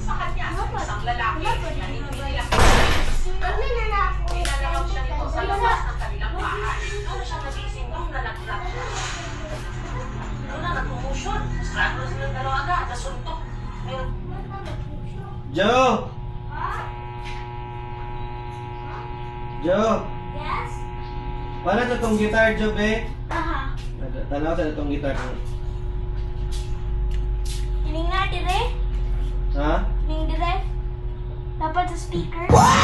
sa kanya sa isang lalaki na hindi nila inalalaw siya nito sa labas ng kanilang bahay. Doon siya nagising nung nalaglag siya. Doon na nag-commotion. Struggle silang dalawa agad. Nasuntok. Joe! Joe! Yes? Paano sa itong guitar, Joe, be? Aha. Tanaw sa itong guitar. Kining nga, dire? Ha? Kining dire? Dapat sa speaker? Kurt!